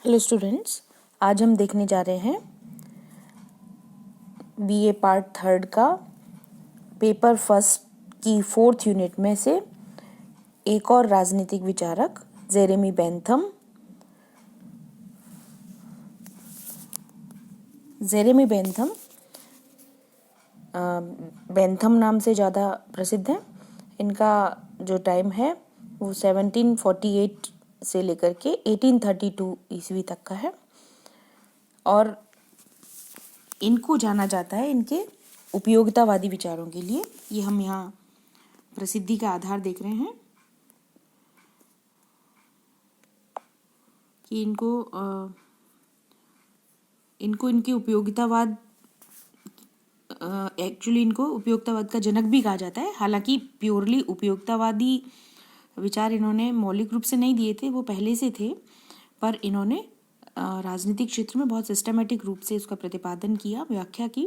Hello students, आज हम देखने जा रहे हैं बीए पार्ट 3 का पेपर फर्स्ट की 4th यूनिट में से एक और राजनीतिक विचारक Jeremy Bentham. Jeremy Bentham Bentham नाम से ज़्यादा प्रसिद्ध है। इनका जो टाइम है वो 1748 से लेकर के 1832 ईस्वी तक का है और इनको जाना जाता है इनके उपयोगितावादी विचारों के लिए। ये हम यहाँ प्रसिद्धि का आधार देख रहे हैं कि इनके उपयोगितावाद एक्चुअली इनको उपयोगितावाद का जनक भी कहा जाता है। हालांकि प्योरली उपयोगितावादी विचार इन्होंने मौलिक रूप से नहीं दिए थे, वो पहले से थे, पर इन्होंने राजनीतिक क्षेत्र में बहुत सिस्टमेटिक रूप से इसका प्रतिपादन किया, व्याख्या की,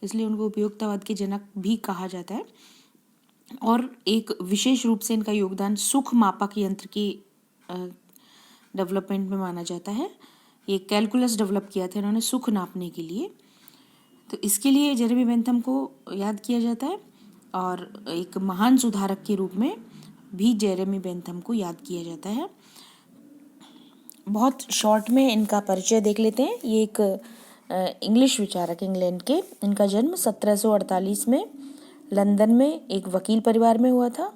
इसलिए उनको उपयोगितावाद के जनक भी कहा जाता है। और एक विशेष रूप से इनका योगदान सुख मापक यंत्र की डेवलपमेंट में माना जाता है। ये कैलकुलस डेवलप किया था इन्होंने सुख नापने के लिए, तो इसके लिए जेरेमी बेंथम को याद किया जाता है और एक महान सुधारक के रूप में भी जेरेमी बेंथम को याद किया जाता है। बहुत शॉर्ट में इनका परिचय देख लेते हैं। ये एक इंग्लिश विचारक इंग्लैंड के, इनका जन्म 1748 में लंदन में एक वकील परिवार में हुआ था।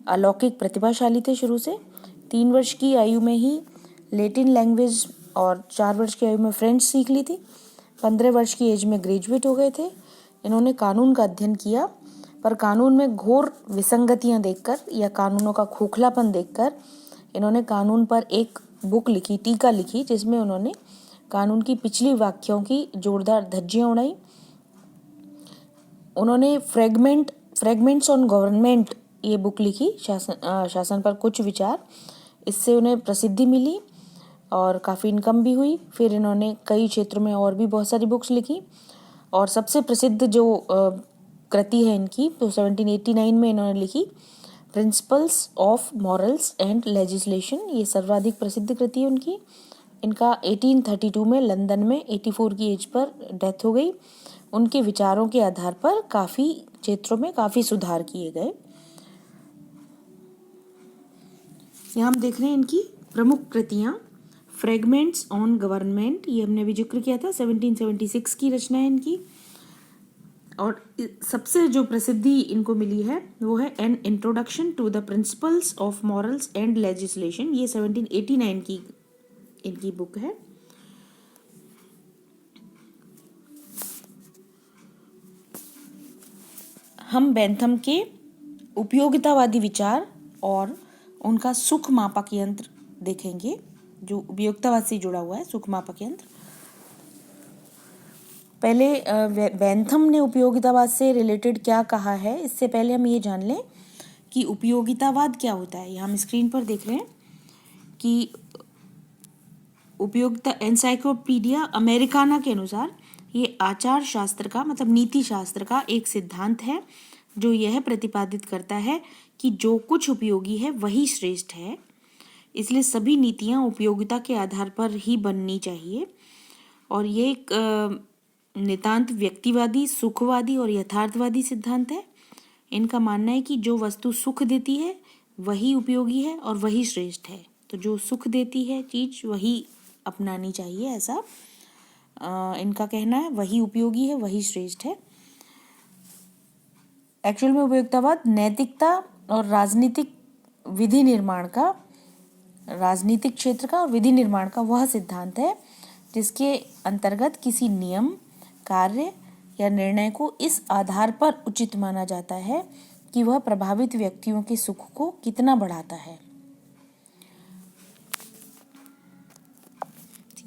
अलौकिक प्रतिभाशाली थे शुरू से। 3 वर्ष की आयु में ही लैटिन लैंग्वेज और 4 वर्ष की आयु में फ्रेंच सीख ली थी। 15 वर्ष की एज में ग्रेजुएट हो गए थे। इन्होंने कानून का अध्ययन किया, पर कानून में घोर विसंगतियां देखकर या कानूनों का खोखलापन देखकर इन्होंने कानून पर एक बुक लिखी, टीका लिखी, जिसमें उन्होंने कानून की पिछली व्याख्याओं की जोरदार धज्जियां उड़ाई। उन्होंने फ्रेगमेंट्स ऑन गवर्नमेंट ये बुक लिखी, शासन पर कुछ विचार। इससे उन्हें प्रसिद्धि मिली और काफ़ी इनकम भी हुई। फिर इन्होंने कई क्षेत्रों में और भी बहुत सारी बुक्स लिखी और सबसे प्रसिद्ध जो कृति है इनकी, तो 1789 में इन्होंने लिखी principles of morals and legislation. ये सर्वाधिक प्रसिद्ध कृति है उनकी। इनका 1832 में लंदन में 84 की एज पर डेथ हो गई। उनके विचारों के आधार पर काफ़ी क्षेत्रों में काफ़ी सुधार किए गए। यहाँ हम देख रहे हैं इनकी प्रमुख कृतियाँ। फ्रेगमेंट्स ऑन गवर्नमेंट, ये हमने अभी जिक्र किया था, 1776 की रचना है इनकी। और सबसे जो प्रसिद्धि इनको मिली है वो है an introduction to the principles of morals and legislation. ये 1789 की इनकी बुक है। हम बेंथम के उपयोगितावादी विचार और उनका सुख मापक यंत्र देखेंगे, जो उपयोगितावाद से जुड़ा हुआ है, सुख मापक यंत्र। पहले बेंथम ने उपयोगितावाद से रिलेटेड क्या कहा है, इससे पहले हम ये जान लें कि उपयोगितावाद क्या होता है। यहाँ हम स्क्रीन पर देख रहे हैं कि उपयोगिता एनसाइक्लोपीडिया अमेरिकाना के अनुसार ये आचार शास्त्र का, मतलब नीति शास्त्र का एक सिद्धांत है जो यह प्रतिपादित करता है कि जो कुछ उपयोगी है वही श्रेष्ठ है। इसलिए सभी नीतियाँ उपयोगिता के आधार पर ही बननी चाहिए। और ये एक नितांत व्यक्तिवादी, सुखवादी और यथार्थवादी सिद्धांत है। इनका मानना है कि जो वस्तु सुख देती है वही उपयोगी है और वही श्रेष्ठ है। तो जो सुख देती है चीज वही अपनानी चाहिए, ऐसा इनका कहना है। वही उपयोगी है, वही श्रेष्ठ है। एक्चुअल में उपयोगितावाद नैतिकता और राजनीतिक क्षेत्र का और विधि निर्माण का वह सिद्धांत है जिसके अंतर्गत किसी नियम, कार्य या निर्णय को इस आधार पर उचित माना जाता है कि वह प्रभावित व्यक्तियों के सुख को कितना बढ़ाता है।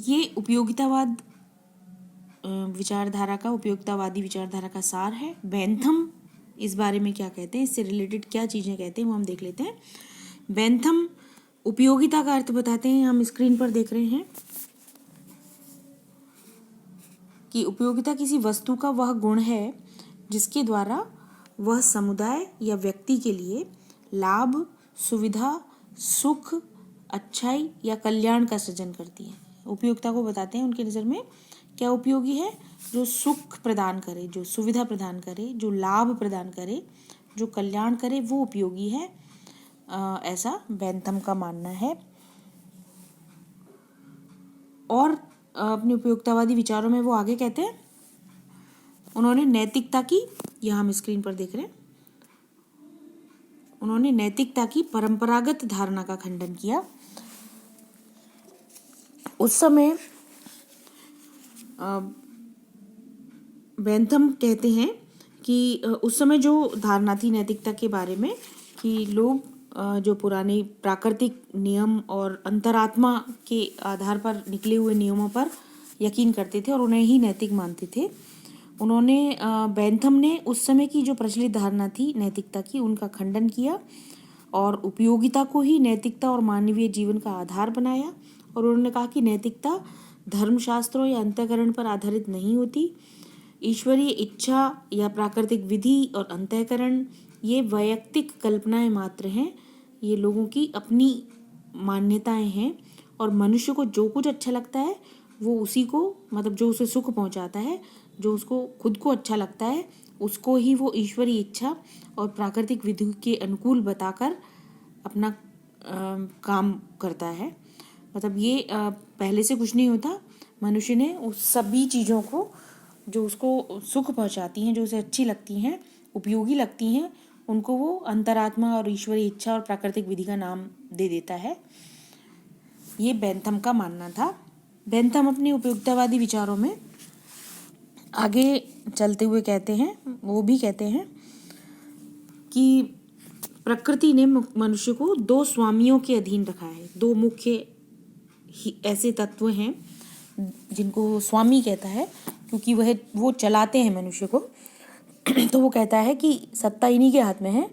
ये उपयोगितावाद उपयोगितावादी विचारधारा का सार है। बेंथम इस बारे में क्या कहते हैं, इससे रिलेटेड क्या चीजें कहते हैं, वो हम देख लेते हैं। बेंथम उपयोगिता का अर्थ बताते हैं। हम स्क्रीन पर देख रहे हैं कि उपयोगिता किसी वस्तु का वह गुण है जिसके द्वारा वह समुदाय या व्यक्ति के लिए लाभ, सुविधा, सुख, अच्छाई या कल्याण का सृजन करती है। उपयोगिता को बताते हैं उनकी नज़र में क्या उपयोगी है, जो सुख प्रदान करे, जो सुविधा प्रदान करे, जो लाभ प्रदान करे, जो कल्याण करे, वो उपयोगी है, ऐसा बेंथम का मानना है। और अपने उपयोगितावादी विचारों में वो आगे कहते हैं, उन्होंने नैतिकता की, यहाँ हम स्क्रीन पर देख रहे हैं, उन्होंने नैतिकता की परंपरागत धारणा का खंडन किया। उस समय बेंथम कहते हैं कि उस समय जो धारणा थी नैतिकता के बारे में कि लोग जो पुराने प्राकृतिक नियम और अंतरात्मा के आधार पर निकले हुए नियमों पर यकीन करते थे और उन्हें ही नैतिक मानते थे। उन्होंने बेंथम ने उस समय की जो प्रचलित धारणा थी नैतिकता की, उनका खंडन किया और उपयोगिता को ही नैतिकता और मानवीय जीवन का आधार बनाया। और उन्होंने कहा कि नैतिकता धर्मशास्त्रों या अंतःकरण पर आधारित नहीं होती। ईश्वरीय इच्छा या प्राकृतिक विधि और अंतःकरण ये वैयक्तिक कल्पनाएं मात्र हैं, ये लोगों की अपनी मान्यताएं हैं और मनुष्य को जो कुछ अच्छा लगता है वो उसी को, मतलब जो उसे सुख पहुंचाता है, जो उसको खुद को अच्छा लगता है, उसको ही वो ईश्वरीय इच्छा और प्राकृतिक विधि के अनुकूल बताकर अपना काम करता है। मतलब ये पहले से कुछ नहीं होता, मनुष्य ने उस सभी चीज़ों को जो उसको सुख पहुंचाती हैं, जो उसे अच्छी लगती हैं, उपयोगी लगती हैं, उनको वो अंतरात्मा और ईश्वरीय इच्छा और प्राकृतिक विधि का नाम दे देता है। ये बेंथम का मानना था। बेंथम अपने उपयोगितावादी विचारों में आगे चलते हुए कहते हैं, वो भी कहते हैं कि प्रकृति ने मनुष्य को दो स्वामियों के अधीन रखा है। दो मुख्य ऐसे तत्व हैं जिनको स्वामी कहता है, क्योंकि वो चलाते हैं मनुष्य को। तो वो कहता है कि सत्ता इन्हीं के हाथ में है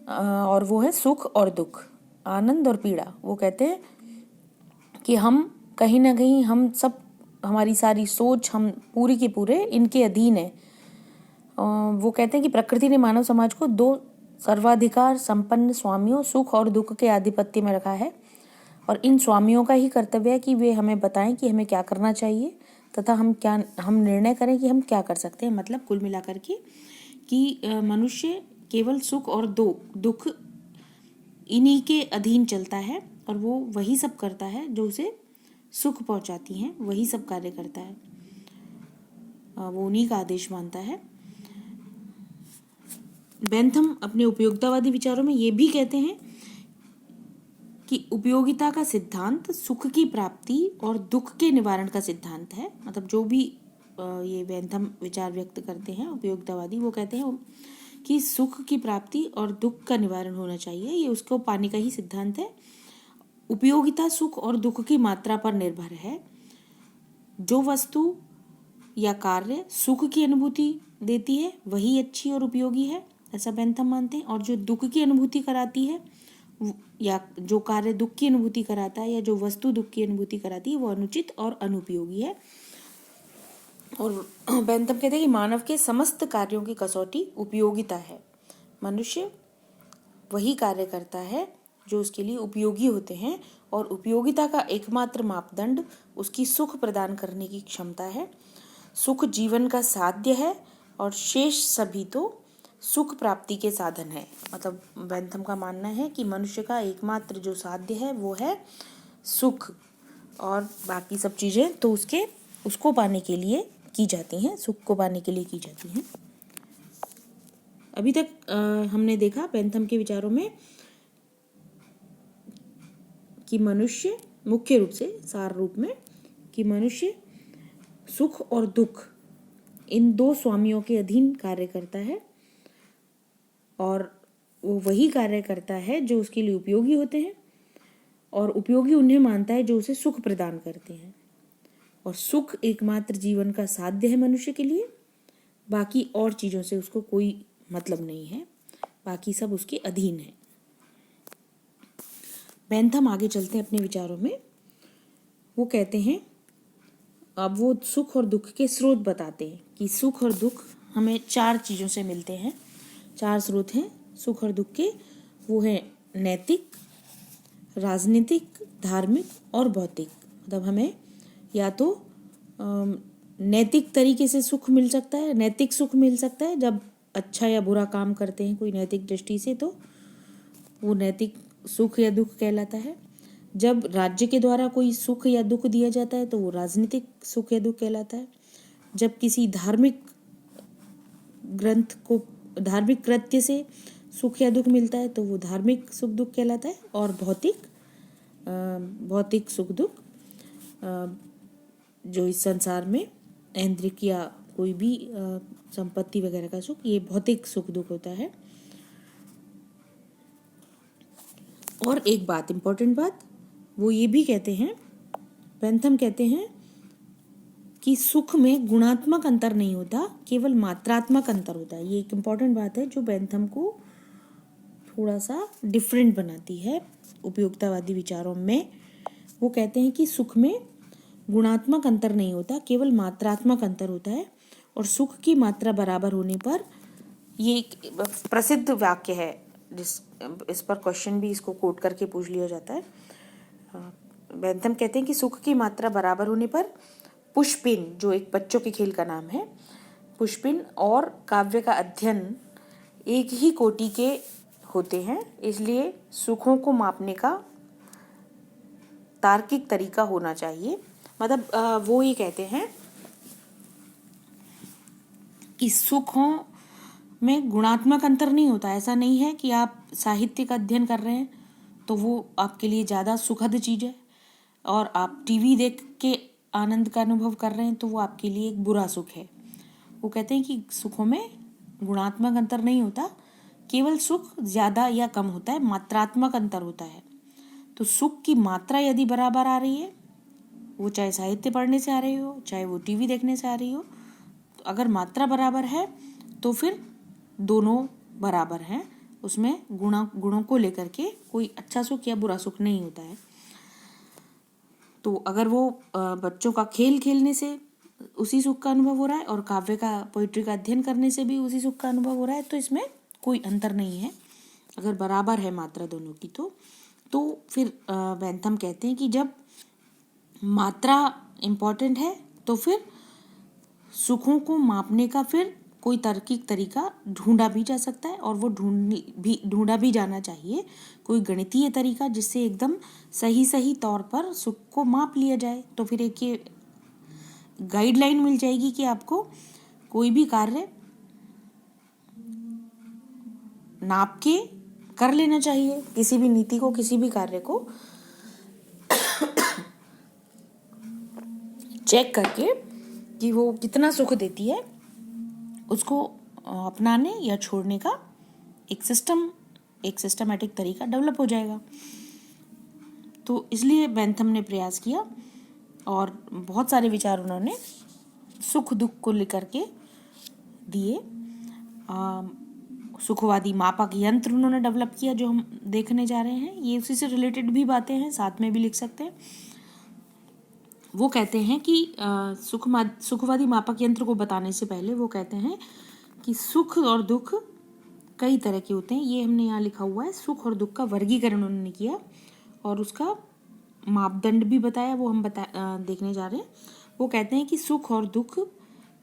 और वो है सुख और दुख, आनंद और पीड़ा। वो कहते हैं कि हम कहीं ना कहीं, हम सब, हमारी सारी सोच, हम पूरी के पूरे इनके अधीन है। वो कहते हैं कि प्रकृति ने मानव समाज को दो सर्वाधिकार संपन्न स्वामियों, सुख और दुख के आधिपत्य में रखा है और इन स्वामियों का ही कर्तव्य है कि वे हमें बताएं कि हमें क्या करना चाहिए तथा हम निर्णय करें कि हम क्या कर सकते हैं। मतलब कुल मिलाकर के कि मनुष्य केवल सुख और दुख इन्हीं के अधीन चलता है और वो वही सब करता है जो उसे सुख पहुंचाती हैं, वही सब कार्य करता है, वो उन्हीं का आदेश मानता है। बेंथम अपने उपयोगितावादी विचारों में ये भी कहते हैं कि उपयोगिता का सिद्धांत सुख की प्राप्ति और दुख के निवारण का सिद्धांत है। मतलब जो भी ये बेंथम विचार व्यक्त करते हैं उपयोगितावादी, वो कहते हैं कि सुख की प्राप्ति और दुख का निवारण होना चाहिए, ये उसको पाने का ही सिद्धांत है। उपयोगिता सुख और दुख की मात्रा पर निर्भर है। जो वस्तु या कार्य सुख की अनुभूति देती है वही अच्छी और उपयोगी है, ऐसा बेंथम मानते हैं। और जो दुख की अनुभूति कराती है या जो कार्य दुख की अनुभूति कराता है या जो वस्तु दुख की अनुभूति कराती है वो अनुचित और अनुपयोगी है। और बेंथम कहते हैं कि मानव के समस्त कार्यों की कसौटी उपयोगिता है। मनुष्य वही कार्य करता है जो उसके लिए उपयोगी होते हैं और उपयोगिता का एकमात्र मापदंड उसकी सुख प्रदान करने की क्षमता है। सुख जीवन का साध्य है और शेष सभी तो सुख प्राप्ति के साधन है। मतलब बेंथम का मानना है कि मनुष्य का एकमात्र जो साध्य है वो है सुख, और बाकी सब चीज़ें तो उसको पाने के लिए की जाती हैं, सुख को पाने के लिए की जाती हैं। अभी तक हमने देखा बेंथम के विचारों में कि मनुष्य मुख्य रूप से, सार रूप में, कि मनुष्य सुख और दुख इन दो स्वामियों के अधीन कार्य करता है और वो वही कार्य करता है जो उसके लिए उपयोगी होते हैं और उपयोगी उन्हें मानता है जो उसे सुख प्रदान करते हैं। और सुख एकमात्र जीवन का साध्य है मनुष्य के लिए, बाकी और चीज़ों से उसको कोई मतलब नहीं है, बाकी सब उसके अधीन है। बेंथम आगे चलते हैं अपने विचारों में। वो कहते हैं, अब वो सुख और दुख के स्रोत बताते हैं कि सुख और दुख हमें चार चीज़ों से मिलते हैं। चार स्रोत हैं सुख और दुख के, वो है नैतिक, राजनीतिक, धार्मिक और भौतिक। मतलब हमें या तो नैतिक तरीके से सुख मिल सकता है, नैतिक सुख मिल सकता है जब अच्छा या बुरा काम करते हैं कोई नैतिक दृष्टि से, तो वो नैतिक सुख या दुख कहलाता है। जब राज्य के द्वारा कोई सुख या दुख दिया जाता है तो वो राजनीतिक सुख या दुख कहलाता है। जब किसी धार्मिक ग्रंथ को, धार्मिक कृत्य से सुख या दुख मिलता है तो वो धार्मिक सुख दुख कहलाता है। और भौतिक सुख दुख जो इस संसार में ऐन्द्रिक या कोई भी संपत्ति वगैरह का सुख, ये भौतिक सुख दुख होता है। और एक बात, इम्पोर्टेंट बात, वो ये भी कहते हैं, बेंथम कहते हैं कि सुख में गुणात्मक अंतर नहीं होता, केवल मात्रात्मक अंतर होता है। ये एक इम्पोर्टेंट बात है जो बेंथम को थोड़ा सा डिफरेंट बनाती है उपयोगितावादी विचारों में। वो कहते हैं कि सुख में गुणात्मक अंतर नहीं होता, केवल मात्रात्मक अंतर होता है। और सुख की मात्रा बराबर होने पर, ये एक प्रसिद्ध वाक्य है इस पर क्वेश्चन भी इसको कोट करके पूछ लिया जाता है। बेंथम कहते हैं कि सुख की मात्रा बराबर होने पर पुष्पिन, जो एक बच्चों के खेल का नाम है, पुष्पिन और काव्य का अध्ययन एक ही कोटि के होते हैं, इसलिए सुखों को मापने का तार्किक तरीका होना चाहिए। मतलब वो ये कहते हैं कि सुखों में गुणात्मक अंतर नहीं होता। ऐसा नहीं है कि आप साहित्य का अध्ययन कर रहे हैं तो वो आपके लिए ज़्यादा सुखद चीज़ है, और आप टीवी देख के आनंद का अनुभव कर रहे हैं तो वो आपके लिए एक बुरा सुख है। वो कहते हैं कि सुखों में गुणात्मक अंतर नहीं होता, केवल सुख ज़्यादा या कम होता है, मात्रात्मक अंतर होता है। तो सुख की मात्रा यदि बराबर आ रही है, वो चाहे साहित्य पढ़ने से आ रही हो, चाहे वो टीवी देखने से आ रही हो, तो अगर मात्रा बराबर है तो फिर दोनों बराबर हैं, उसमें गुणों को लेकर के कोई अच्छा सुख या बुरा सुख नहीं होता है। तो अगर वो बच्चों का खेल खेलने से उसी सुख का अनुभव हो रहा है और काव्य का, पोइट्री का अध्ययन करने से भी उसी सुख का अनुभव हो रहा है, तो इसमें कोई अंतर नहीं है अगर बराबर है मात्रा दोनों की। तो फिर बेंथम कहते हैं कि जब मात्रा इम्पॉर्टेंट है तो फिर सुखों को मापने का फिर कोई तार्किक तरीका ढूंढा भी जा सकता है, और वो ढूंढा भी जाना चाहिए, कोई गणितीय तरीका जिससे एकदम सही तौर पर सुख को माप लिया जाए। तो फिर एक ये गाइडलाइन मिल जाएगी कि आपको कोई भी कार्य नाप के कर लेना चाहिए, किसी भी नीति को, किसी भी कार्य को चेक करके कि वो कितना सुख देती है, उसको अपनाने या छोड़ने का एक सिस्टमैटिक तरीका डेवलप हो जाएगा। तो इसलिए बेंथम ने प्रयास किया और बहुत सारे विचार उन्होंने सुख दुख को लेकर के दिए। सुखवादी मापक यंत्र उन्होंने डेवलप किया, जो हम देखने जा रहे हैं। ये उसी से रिलेटेड भी बातें हैं, साथ में भी लिख सकते हैं। वो कहते हैं कि सुखवादी मापक यंत्र को बताने से पहले वो कहते हैं कि सुख और दुख कई तरह के होते हैं। ये हमने यहाँ लिखा हुआ है, सुख और दुख का वर्गीकरण उन्होंने किया और उसका मापदंड भी बताया, वो हम देखने जा रहे हैं। वो कहते हैं कि सुख और दुख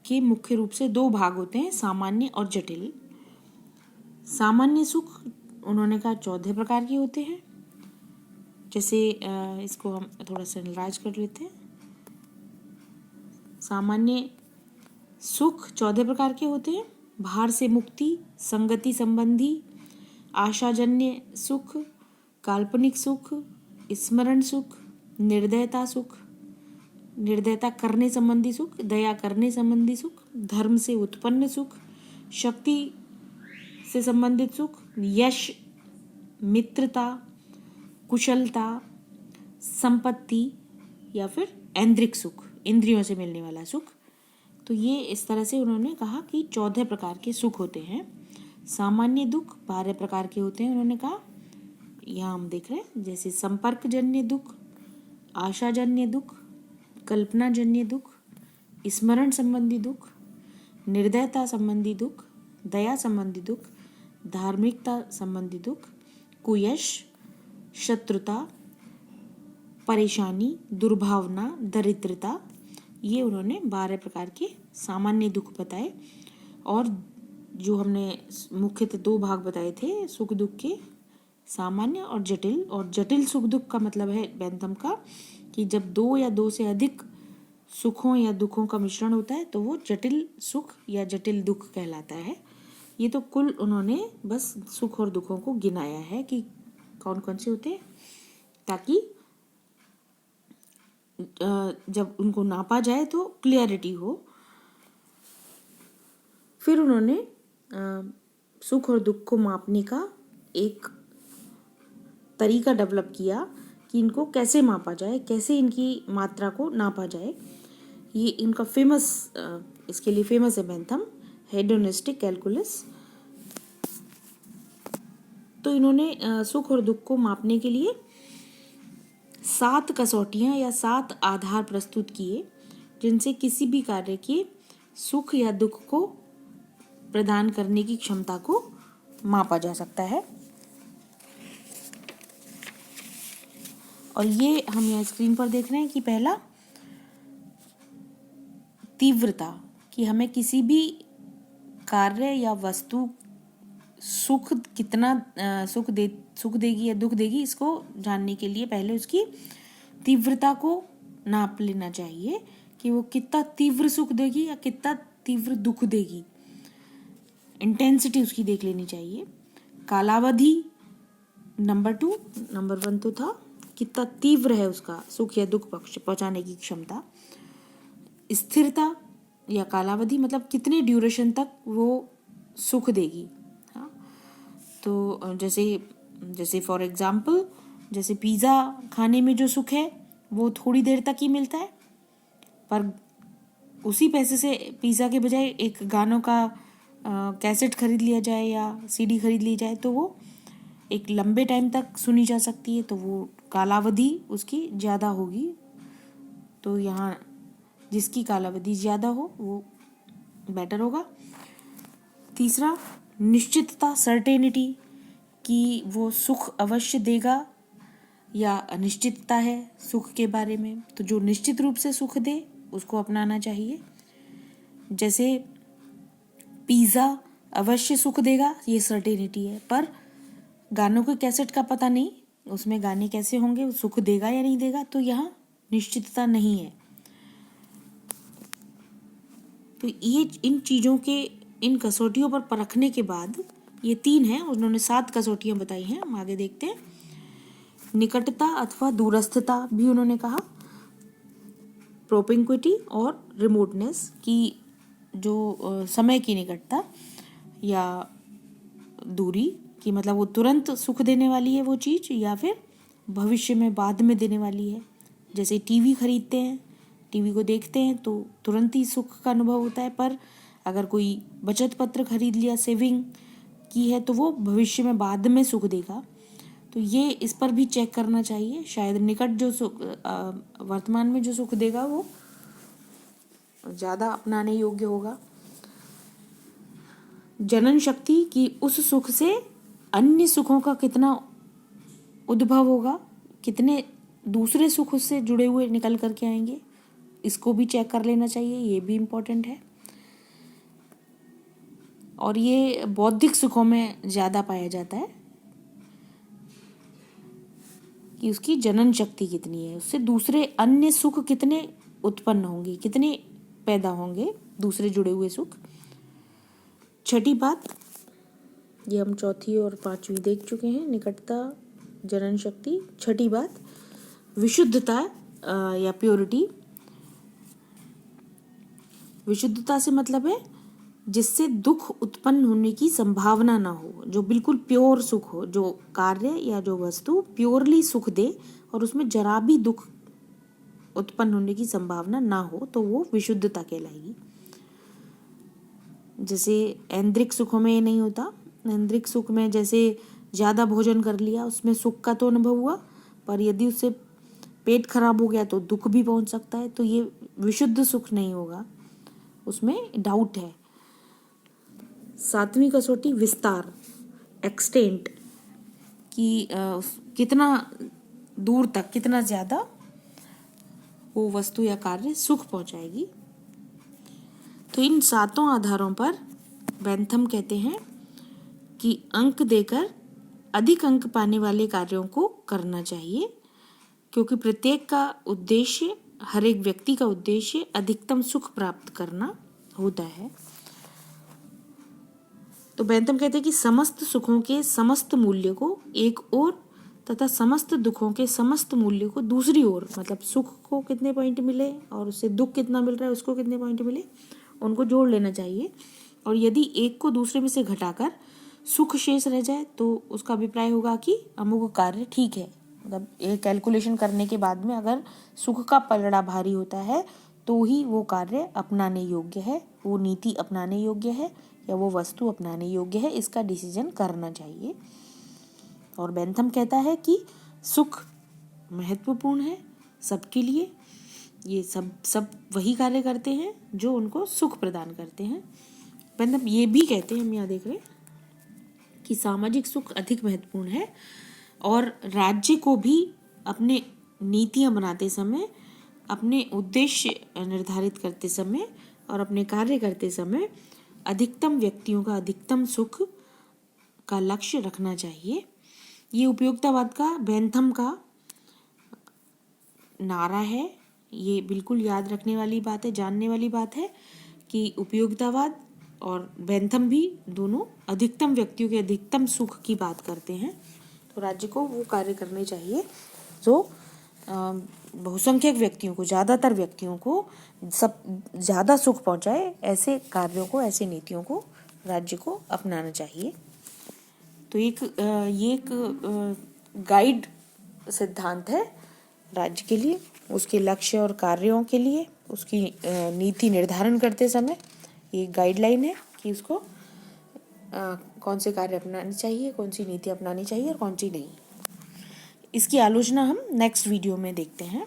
के मुख्य रूप से दो भाग होते हैं, सामान्य और जटिल। सामान्य सुख उन्होंने कहा 14 प्रकार के होते हैं। जैसे इसको हम थोड़ा सा एनालाइज कर लेते हैं। सामान्य सुख 14 प्रकार के होते हैं। भार से मुक्ति, संगति संबंधी, आशाजन्य सुख, काल्पनिक सुख, स्मरण सुख, निर्दयता सुख, निर्दयता करने संबंधी सुख, दया करने संबंधी सुख, धर्म से उत्पन्न सुख, शक्ति से संबंधित सुख, यश, मित्रता, कुशलता, संपत्ति या फिर ऐन्द्रिक सुख, इंद्रियों से मिलने वाला सुख। तो ये इस तरह से उन्होंने कहा कि 14 प्रकार के सुख होते हैं। सामान्य दुख 12 प्रकार के होते हैं उन्होंने कहा। यहाँ हम देख रहे हैं, जैसे संपर्क जन्य दुख, आशाजन्य दुख, कल्पनाजन्य दुख, स्मरण संबंधी दुख, निर्दयता संबंधी दुख, दया संबंधी दुख, धार्मिकता संबंधी दुख, कुयश, शत्रुता, परेशानी, दुर्भावना, दरिद्रता, ये उन्होंने 12 प्रकार के सामान्य दुख बताए। और जो हमने मुख्यतः 2 भाग बताए थे सुख दुख के, सामान्य और जटिल। और जटिल सुख दुख का मतलब है बेंथम का कि जब 2 या 2 से अधिक सुखों या दुखों का मिश्रण होता है तो वो जटिल सुख या जटिल दुख कहलाता है। ये तो कुल उन्होंने बस सुख और दुखों को गिनाया है कि कौन कौन से होते हैं, ताकि जब उनको नापा जाए तो क्लियरिटी हो। फिर उन्होंने सुख और दुख को मापने का एक तरीका डेवलप किया कि इनको कैसे मापा जाए, कैसे इनकी मात्रा को नापा जाए। ये इनका फेमस, इसके लिए फेमस है बेंथम, हेडोनिस्टिक कैलकुलस। तो इन्होंने सुख और दुख को मापने के लिए 7 कसौटियाँ या 7 आधार प्रस्तुत किए, जिनसे किसी भी कार्य के सुख या दुख को प्रदान करने की क्षमता को मापा जा सकता है। और ये हम यहाँ स्क्रीन पर देख रहे हैं कि पहला तीव्रता, कि हमें किसी भी कार्य या वस्तु सुख कितना सुख देगी या दुख देगी, इसको जानने के लिए पहले उसकी तीव्रता को नाप लेना चाहिए कि वो कितना तीव्र सुख देगी या कितना तीव्र दुख देगी। इंटेंसिटी उसकी देख लेनी चाहिए। कालावधि नंबर 2, नंबर 1 तो था कितना तीव्र है उसका सुख या दुख पहुंचाने की क्षमता। स्थिरता या कालावधि मतलब कितने ड्यूरेशन तक वो सुख देगी। हाँ, तो जैसे फॉर एग्जाम्पल, जैसे पिज़्ज़ा खाने में जो सुख है वो थोड़ी देर तक ही मिलता है, पर उसी पैसे से पिज़्ज़ा के बजाय एक गानों का कैसेट खरीद लिया जाए या सीडी खरीद ली जाए तो वो एक लंबे टाइम तक सुनी जा सकती है, तो वो कालावधि उसकी ज़्यादा होगी। तो यहाँ जिसकी कालावधि ज़्यादा हो वो बेटर होगा। तीसरा निश्चितता, सर्टेनिटी, कि वो सुख अवश्य देगा या अनिश्चितता है सुख के बारे में, तो जो निश्चित रूप से सुख दे उसको अपनाना चाहिए। जैसे पिज़्ज़ा अवश्य सुख देगा, ये सर्टेनिटी है, पर गानों के कैसेट का पता नहीं उसमें गाने कैसे होंगे, सुख देगा या नहीं देगा, तो यहाँ निश्चितता नहीं है। तो ये इन चीज़ों के, इन कसौटियों पर परखने के बाद, ये 3 हैं, उन्होंने 7 कसौटियाँ बताई हैं, हम आगे देखते हैं। निकटता अथवा दूरस्थता भी उन्होंने कहा, प्रोपिंक्विटी और रिमोटनेस, की जो समय की निकटता या दूरी, कि मतलब वो तुरंत सुख देने वाली है वो चीज़ या फिर भविष्य में बाद में देने वाली है। जैसे टीवी खरीदते हैं, टीवी को देखते हैं तो तुरंत ही सुख का अनुभव होता है, पर अगर कोई बचत पत्र खरीद लिया, सेविंग की है, तो वो भविष्य में बाद में सुख देगा। तो ये इस पर भी चेक करना चाहिए, शायद निकट जो सुख वर्तमान में जो सुख देगा वो ज़्यादा अपनाने योग्य होगा। जनन शक्ति, की उस सुख से अन्य सुखों का कितना उद्भव होगा, कितने दूसरे सुख उससे जुड़े हुए निकल करके आएंगे, इसको भी चेक कर लेना चाहिए, ये भी इम्पोर्टेंट है। और ये बौद्धिक सुखों में ज़्यादा पाया जाता है कि उसकी जनन शक्ति कितनी है, उससे दूसरे अन्य सुख कितने उत्पन्न होंगे, कितने पैदा होंगे दूसरे जुड़े हुए सुख। छठी बात, ये हम चौथी और 5वीं देख चुके हैं, निकटता, जनन शक्ति। छठी बात विशुद्धता या प्योरिटी। विशुद्धता से मतलब है जिससे दुख उत्पन्न होने की संभावना ना हो, जो बिल्कुल प्योर सुख हो, जो कार्य या जो वस्तु प्योरली सुख दे और उसमें जरा भी दुख उत्पन्न होने की संभावना ना हो, तो वो विशुद्धता कहलाएगी। जैसे ऐन्द्रिक सुखों में ये नहीं होता। ऐन्द्रिक सुख में जैसे ज़्यादा भोजन कर लिया, उसमें सुख का तो अनुभव हुआ, पर यदि उससे पेट खराब हो गया तो दुख भी पहुंच सकता है, तो ये विशुद्ध सुख नहीं होगा, उसमें डाउट है। 7वीं कसौटी विस्तार, एक्सटेंट, कि कितना दूर तक, कितना ज़्यादा वो वस्तु या कार्य सुख पहुंचाएगी। तो इन सातों आधारों पर बेंथम कहते हैं कि अंक देकर अधिक अंक पाने वाले कार्यों को करना चाहिए, क्योंकि प्रत्येक का उद्देश्य, हर एक व्यक्ति का उद्देश्य अधिकतम सुख प्राप्त करना होता है। तो बेंथम कहते हैं कि समस्त सुखों के समस्त मूल्य को एक ओर तथा समस्त दुखों के समस्त मूल्य को दूसरी ओर, मतलब सुख को कितने पॉइंट मिले और उससे दुख कितना मिल रहा है उसको कितने पॉइंट मिले, उनको जोड़ लेना चाहिए। और यदि एक को दूसरे में से घटाकर सुख शेष रह जाए तो उसका अभिप्राय होगा कि अमुक कार्य ठीक है। मतलब ये कैलकुलेशन करने के बाद में अगर सुख का पलड़ा भारी होता है तो ही वो कार्य अपनाने योग्य है, वो नीति अपनाने योग्य है या वो वस्तु अपनाने योग्य है, इसका डिसीजन करना चाहिए। और बेंथम कहता है कि सुख महत्वपूर्ण है सबके लिए, ये सब वही कार्य करते हैं जो उनको सुख प्रदान करते हैं। बेंथम ये भी कहते हैं, हम यहाँ देख रहे हैं कि सामाजिक सुख अधिक महत्वपूर्ण है और राज्य को भी अपने नीतियाँ बनाते समय, अपने उद्देश्य निर्धारित करते समय और अपने कार्य करते समय अधिकतम व्यक्तियों का अधिकतम सुख का लक्ष्य रखना चाहिए। ये उपयोगितावाद का बेंथम का नारा है। ये बिल्कुल याद रखने वाली बात है, जानने वाली बात है कि उपयोगितावाद और बेंथम भी दोनों अधिकतम व्यक्तियों के अधिकतम सुख की बात करते हैं। तो राज्य को वो कार्य करने चाहिए जो बहुसंख्यक व्यक्तियों को, ज़्यादातर व्यक्तियों को सब ज़्यादा सुख पहुंचाए। ऐसे कार्यों को, ऐसे नीतियों को राज्य को अपनाना चाहिए। तो ये एक गाइड सिद्धांत है राज्य के लिए, उसके लक्ष्य और कार्यों के लिए, उसकी नीति निर्धारण करते समय ये गाइडलाइन है कि उसको कौन से कार्य अपनाने चाहिए, कौन सी नीति अपनानी चाहिए और कौन सी नहीं। इसकी आलोचना हम नेक्स्ट वीडियो में देखते हैं।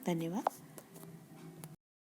धन्यवाद।